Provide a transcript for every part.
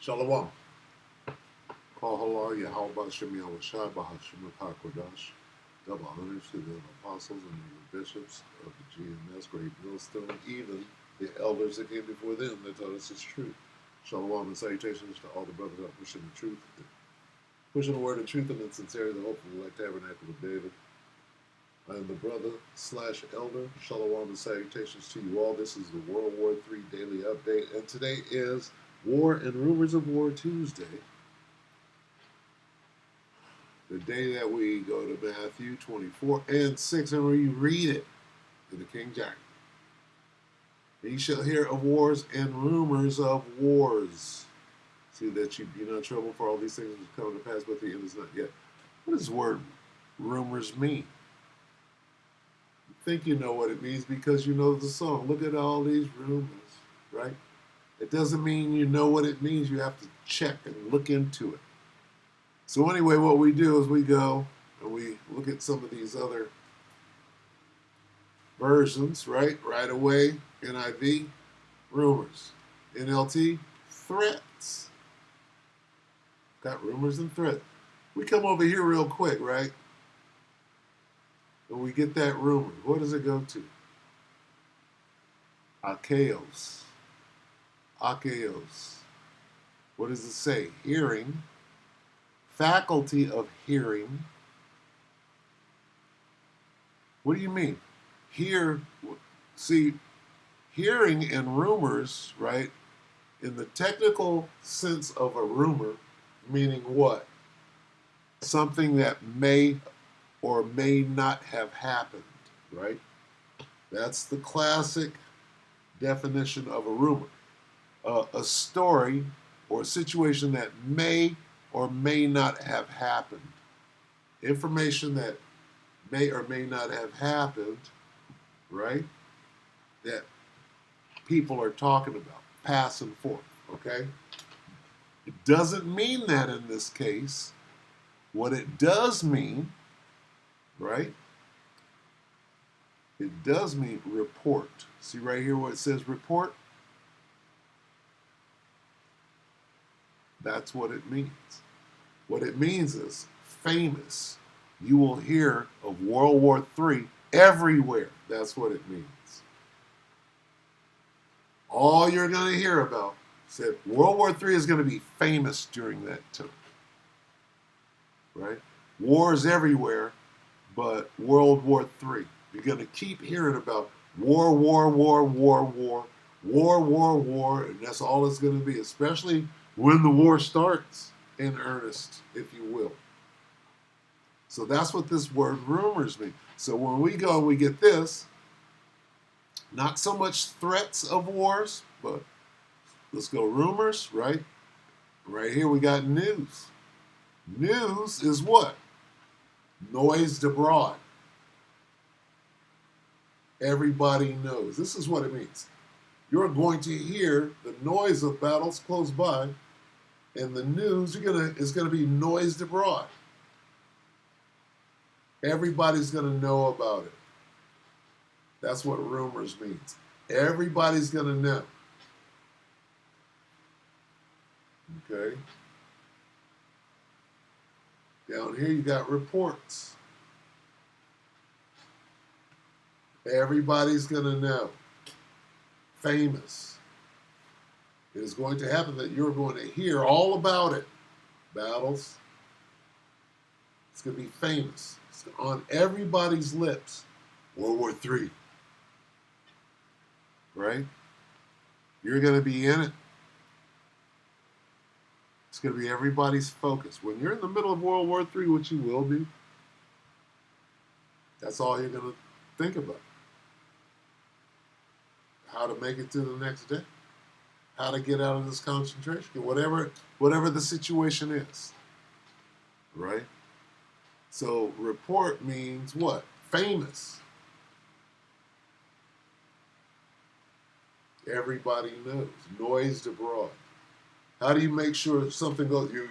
Shalom. Call halal Yahweh Shem Yahushai Bahashim HaKodash. Double honors to the apostles and the bishops of the GMS, Great Millstone, even the elders that came before them that taught us its truth. Shalom and salutations to all the brothers out pushing the truth, pushing the word of truth and in sincerity, the hope of the tabernacle of David. I am the brother/elder. Shalom and salutations to you all. This is the World War III Daily Update, and today is War and Rumors of War Tuesday. The day that we go to Matthew 24 and 6, and we read it in the King James. Ye shall hear of wars and rumors of wars. See that you be not in trouble, for all these things which come to pass, but the end is not yet. What does the word rumors mean? You think you know what it means because you know the song. Look at all these rumors, right? It doesn't mean you know what it means. You have to check and look into it. So anyway, what we do is we go and we look at some of these other versions, right? Right away, NIV, rumors. NLT, threats. Got rumors and threats. We come over here real quick, right? And we get that rumor. What does it go to? Akeos. Akeos. What does it say? Hearing. Faculty of hearing. What do you mean? See, hearing and rumors, right? In the technical sense of a rumor, meaning what? Something that may or may not have happened, right? That's the classic definition of a rumor. A story or a situation that may or may not have happened. Information that may or may not have happened, right? That people are talking about, pass and forth, okay? It doesn't mean that in this case. What it does mean, right? It does mean report. See right here where it says report? That's what it means. What it means is famous. You will hear of World War III everywhere. That's what it means. All you're going to hear about said World War III is going to be famous during that time. Right? Wars everywhere, but World War III. You're going to keep hearing about war, and that's all it's going to be, especially when the war starts in earnest, if you will. So that's what this word rumors mean. So when we go and we get this, not so much threats of wars, but let's go rumors, right? Right here we got news. News is what? Noised abroad. Everybody knows. This is what it means. You're going to hear the noise of battles close by, and the news is going to be noised abroad. Everybody's going to know about it. That's what rumors means. Everybody's going to know. Okay? Down here you got reports. Everybody's going to know. Famous. It is going to happen that you're going to hear all about it. Battles. It's going to be famous. It's on everybody's lips. World War III. Right? You're going to be in it. It's going to be everybody's focus. When you're in the middle of World War III, which you will be, that's all you're going to think about. How to make it to the next day. How to get out of this concentration camp. Whatever the situation is. Right? So report means what? Famous. Everybody knows. Noised abroad. How do you make sure if something goes? You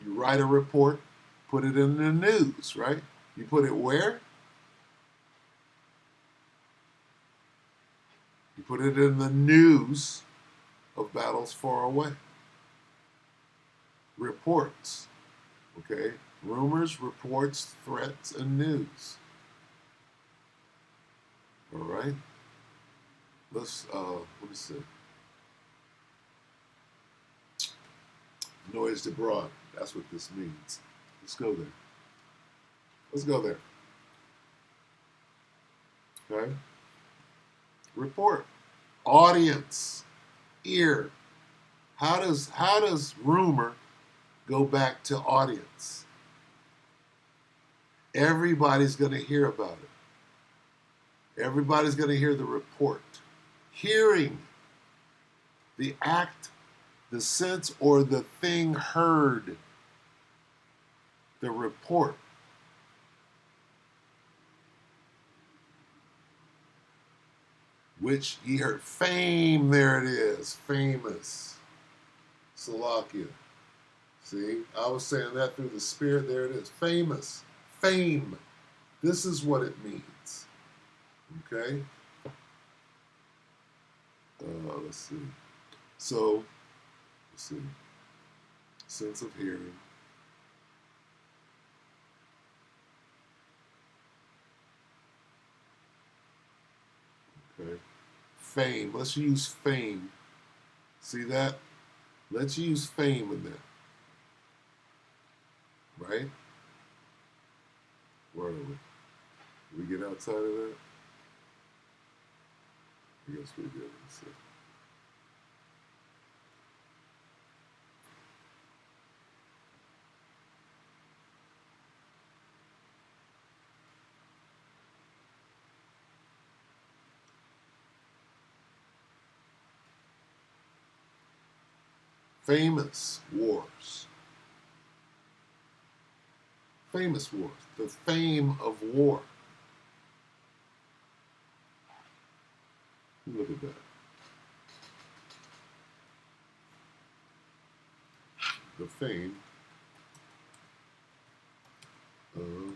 write a report, put it in the news, right? You put it where? You put it in the news of battles far away. reports. Okay? Rumors, reports, threats, and news. All right? Let me see. Noise abroad. That's what this means. Let's go there. Let's go there. Okay? Report. Audience. Ear. How does rumor go back to audience? Everybody's going to hear about it. Everybody's going to hear the report. Hearing. The act, the sense, or the thing heard. The report. Which ye heard. Fame, there it is. Famous. Salakia. See, I was saying that through the Spirit. There it is. Famous. Fame. This is what it means. Okay? Let's see. So, let's see. Sense of hearing. Okay. Fame. Let's use fame. See that? Let's use fame in that. Right? Where are we? Did we get outside of that? I guess we did. Let's see. Famous wars. Famous wars. The fame of war. Look at that. The fame of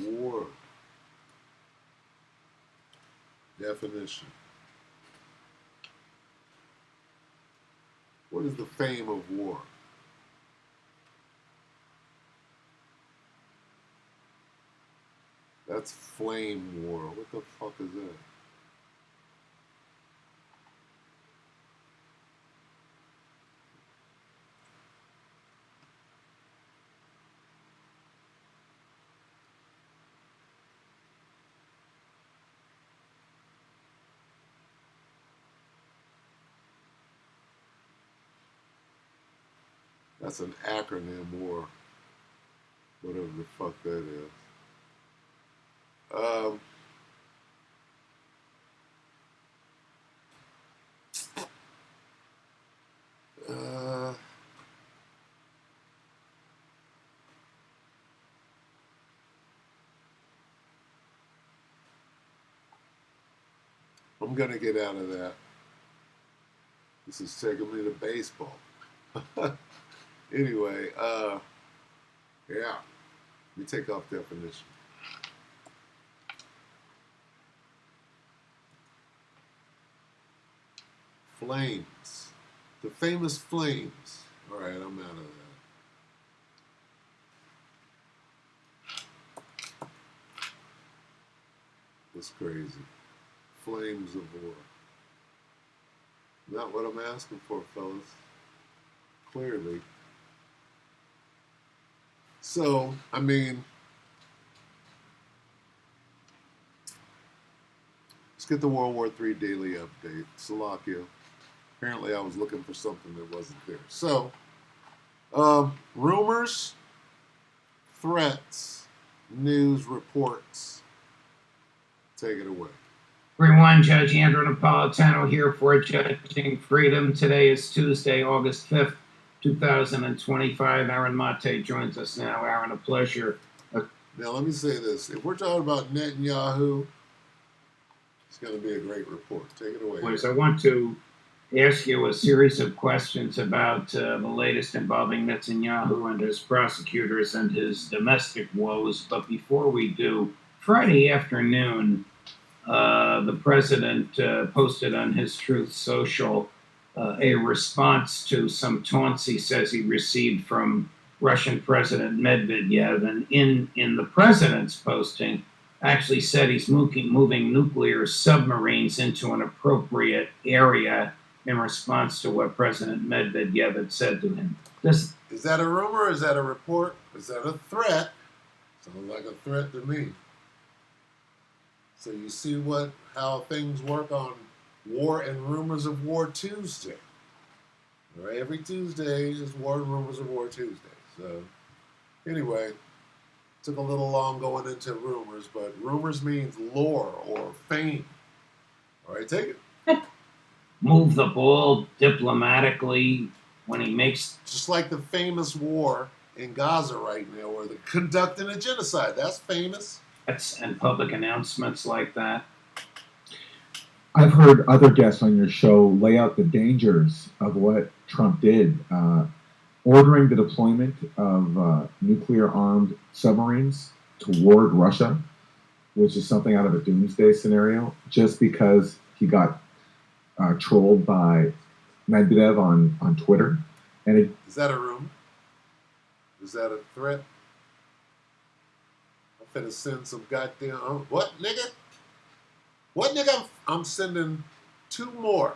war. Definition. What is the fame of war? That's flame war. What the fuck is that? That's an acronym war. Whatever the fuck that is. I'm going to get out of that. This is taking me to baseball. Anyway, yeah. Let me take off definition. Flames. The famous flames. All right, I'm out of that. That's crazy. Flames of war. Not what I'm asking for, fellas. Clearly. So, I mean, let's get the World War III Daily update. Salakia. Apparently I was looking for something that wasn't there. So, rumors, threats, news reports. Take it away. Everyone, Judge Andrew Napolitano here for Judging Freedom. Today is Tuesday, August 5th, 2025. Aaron Mate joins us now. Aaron, a pleasure. Now, let me say this. If we're talking about Netanyahu, it's going to be a great report. Take it away. I want to ask you a series of questions about the latest involving Netanyahu and his prosecutors and his domestic woes. But before we do, Friday afternoon, the president posted on his Truth Social a response to some taunts he says he received from Russian President Medvedev, and in the president's posting, actually said he's moving nuclear submarines into an appropriate area in response to what President Medvedev had said to him. Is that a rumor? Is that a report? Is that a threat? Sounds like a threat to me. So you see how things work on War and Rumors of War Tuesday. Right? Every Tuesday is War and Rumors of War Tuesday. So anyway, took a little long going into rumors, but rumors means lore or fame. All right, take it. Move the ball diplomatically when he makes... Just like the famous war in Gaza right now, where they're conducting a genocide. That's famous. And public announcements like that. I've heard other guests on your show lay out the dangers of what Trump did, ordering the deployment of nuclear-armed submarines toward Russia, which is something out of a doomsday scenario, just because he got trolled by Medvedev on Twitter. And is that a rumor? Is that a threat? I'm finna send some goddamn... what, nigga? What, nigga? I'm sending 2 more.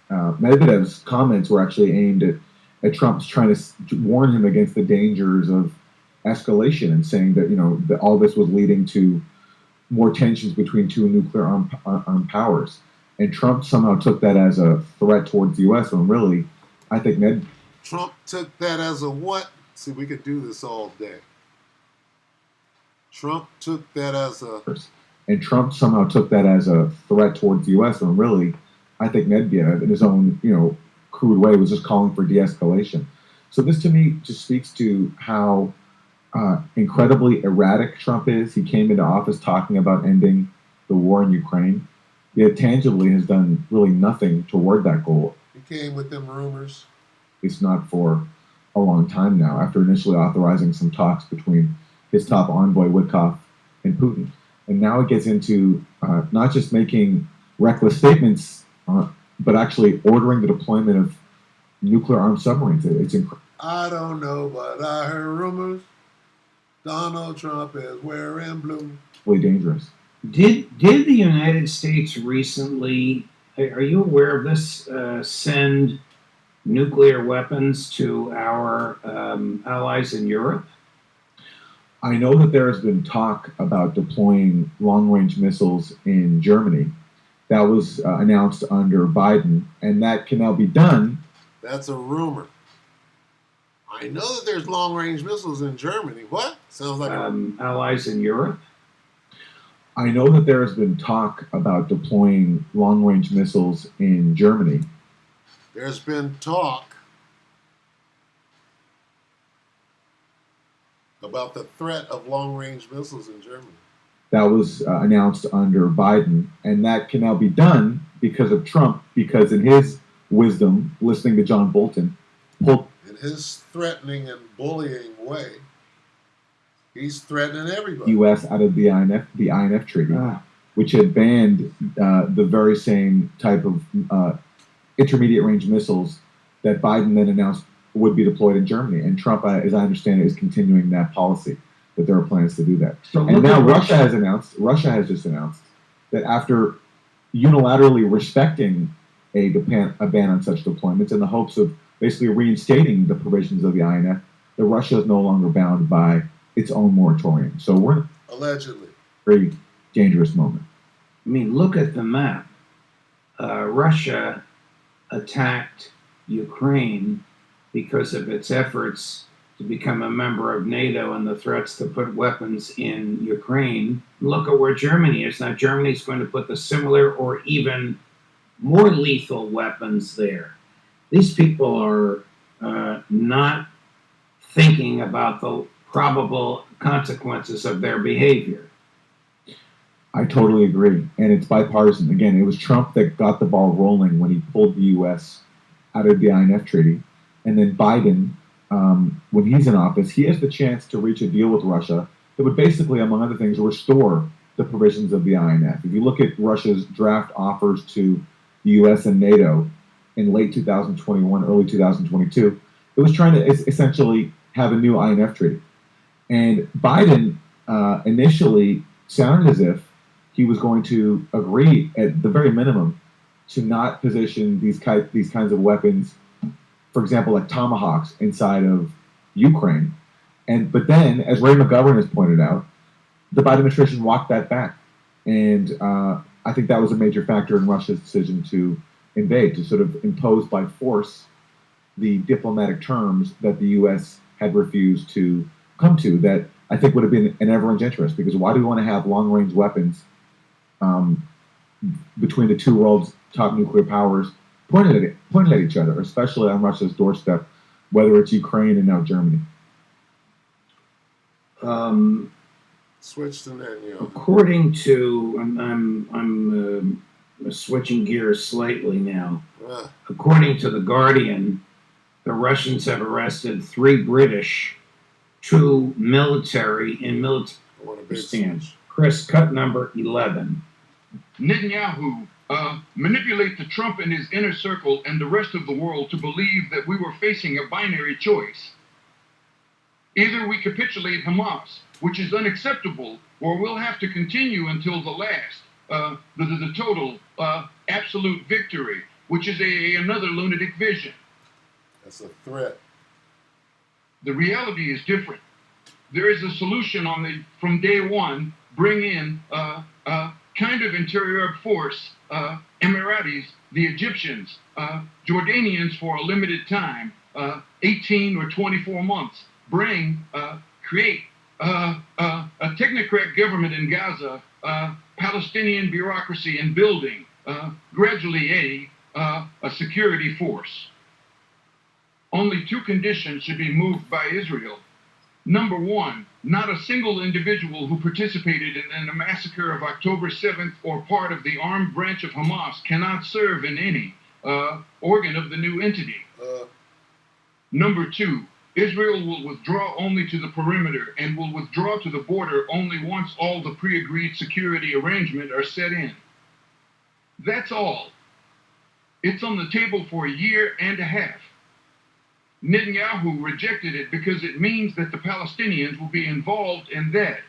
Medvedev's comments were actually aimed at Trump's trying to warn him against the dangers of escalation and saying that, that all this was leading to more tensions between 2 nuclear armed powers. And Trump somehow took that as a threat towards the U.S. when really, I think Trump took that as a what? See, we could do this all day. Trump took that as a... And Trump somehow took that as a threat towards the U.S. when really, I think Medvedev, in his own, crude way, was just calling for de-escalation. So this, to me, just speaks to how incredibly erratic Trump is. He came into office talking about ending the war in Ukraine, yet tangibly has done really nothing toward that goal. He came with them rumors. It's not for a long time now, after initially authorizing some talks between his top envoy, Witkoff, and Putin. And now it gets into not just making reckless statements, but actually ordering the deployment of nuclear-armed submarines. It's incredible. I don't know, but I heard rumors Donald Trump is wearing blue. Really dangerous. Did the United States recently, are you aware of this, send nuclear weapons to our allies in Europe? I know that there has been talk about deploying long-range missiles in Germany. That was announced under Biden, and that can now be done. That's a rumor. I know that there's long-range missiles in Germany. What? Sounds like allies in Europe? I know that there has been talk about deploying long-range missiles in Germany. There's been talk about the threat of long-range missiles in Germany. That was announced under Biden, and that can now be done because of Trump, because in his wisdom, listening to John Bolton, in his threatening and bullying way, he's threatening everybody. U.S. out of the INF treaty, which had banned the very same type of intermediate-range missiles that Biden then announced would be deployed in Germany. And Trump, as I understand it, is continuing that policy, that there are plans to do that. So and now Russia has just announced that after unilaterally respecting a ban on such deployments in the hopes of basically reinstating the provisions of the INF, that Russia is no longer bound by its own moratorium. So we're in allegedly a very dangerous moment. I mean, look at the map. Russia attacked Ukraine because of its efforts to become a member of NATO and the threats to put weapons in Ukraine. Look at where Germany is. Now, Germany's going to put the similar or even more lethal weapons there. These people are not thinking about the probable consequences of their behavior. I totally agree. And it's bipartisan. Again, it was Trump that got the ball rolling when he pulled the U.S. out of the INF treaty. And then Biden, when he's in office, he has the chance to reach a deal with Russia that would basically, among other things, restore the provisions of the INF. If you look at Russia's draft offers to the U.S. and NATO, in late 2021, early 2022. It was trying to essentially have a new INF treaty. And Biden initially sounded as if he was going to agree, at the very minimum, to not position these kinds of weapons, for example, like tomahawks, inside of Ukraine. But then, as Ray McGovern has pointed out, the Biden administration walked that back, and I think that was a major factor in Russia's decision to invade, to sort of impose by force the diplomatic terms that the U.S. had refused to come to. That I think would have been in everyone's interest, because why do we want to have long-range weapons between the two world's top nuclear powers pointed at each other, especially on Russia's doorstep, whether it's Ukraine and now Germany? Switch to Netanyahu. According to, I'm switching gears slightly now. According to The Guardian, the Russians have arrested 3 British, 2 military in military stands. Chris, cut number 11. Netanyahu manipulate the Trump and his inner circle and the rest of the world to believe that we were facing a binary choice. Either we capitulate Hamas, which is unacceptable, or we'll have to continue until the last, the total absolute victory, which is another lunatic vision. That's a threat. The reality is different. There is a solution from day one. Bring in kind of interior force, Emiratis, the Egyptians, Jordanians for a limited time, 18 or 24 months. Create a technocrat government in Gaza, Palestinian bureaucracy and building, gradually a security force. Only 2 conditions should be moved by Israel. Number 1, not a single individual who participated in the massacre of October 7th or part of the armed branch of Hamas cannot serve in any organ of the new entity. Number 2, Israel will withdraw only to the perimeter and will withdraw to the border only once all the pre-agreed security arrangements are set in. That's all. It's on the table for a year and a half. Netanyahu rejected it because it means that the Palestinians will be involved in that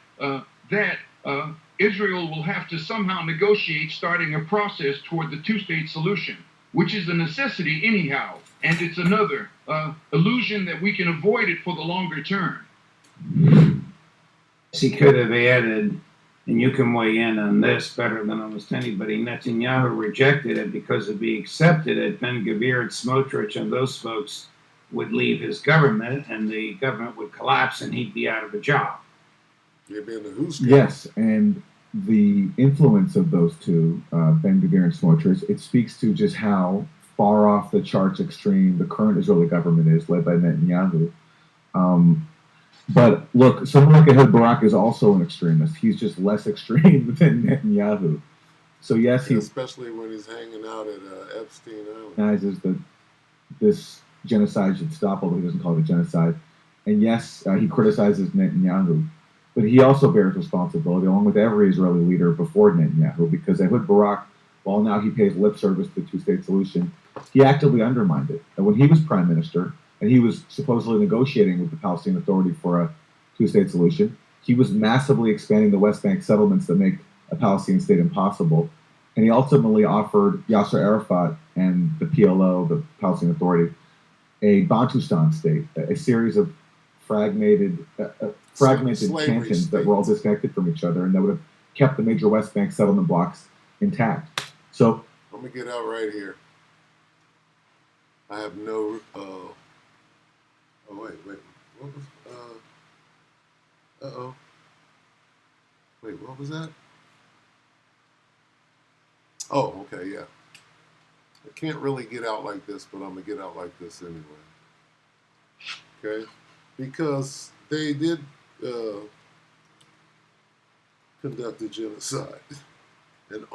Israel will have to somehow negotiate starting a process toward the 2-state solution, which is a necessity anyhow, and it's another illusion that we can avoid it for the longer term. He could have added, and you can weigh in on this better than almost anybody, Netanyahu rejected it because if he accepted it, Ben-Gvir and Smotrich and those folks would leave his government, and the government would collapse, and he'd be out of a job. You'd be in the who's Yes, and the influence of those two, Ben-Gvir and Smotrich, it speaks to just how far off the charts extreme the current Israeli government is, led by Netanyahu. But look, someone like Ehud Barak is also an extremist. He's just less extreme than Netanyahu. So yes, especially when he's hanging out at Epstein Island. Recognizes that this genocide should stop, although he doesn't call it a genocide. And yes, he criticizes Netanyahu, but he also bears responsibility, along with every Israeli leader before Netanyahu, because Ehud Barak, while now he pays lip service to the 2-state solution, he actively undermined it. And when he was prime minister, and he was supposedly negotiating with the Palestinian Authority for a 2-state solution, he was massively expanding the West Bank settlements that make a Palestinian state impossible. And he ultimately offered Yasser Arafat and the PLO, the Palestinian Authority, a Bantustan state, a series of fragmented cantons that were all disconnected from each other, and that would have kept the major West Bank settlement blocks intact. So let me get out right here. I have no. Oh wait. What was? Wait, what was that? Oh, okay, yeah. I can't really get out like this, but I'm gonna get out like this anyway. Okay, because they did conduct a genocide, and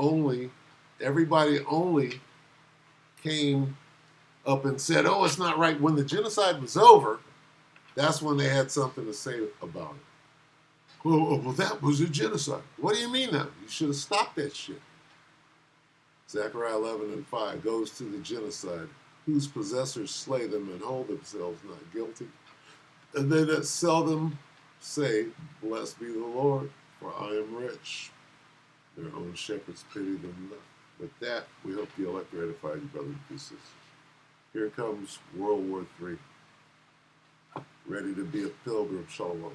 everybody only came up and said, "Oh, it's not right." When the genocide was over, that's when they had something to say about it. Well, that was a genocide. What do you mean that? You should have stopped that shit. Zechariah 11:5 goes to the genocide whose possessors slay them and hold themselves not guilty. And they that sell them say, Blessed be the Lord, for I am rich. Their own shepherds pity them not. With that, we hope the elect are edified, you brothers and sisters. Here comes World War III, ready to be a pilgrim. Shalom.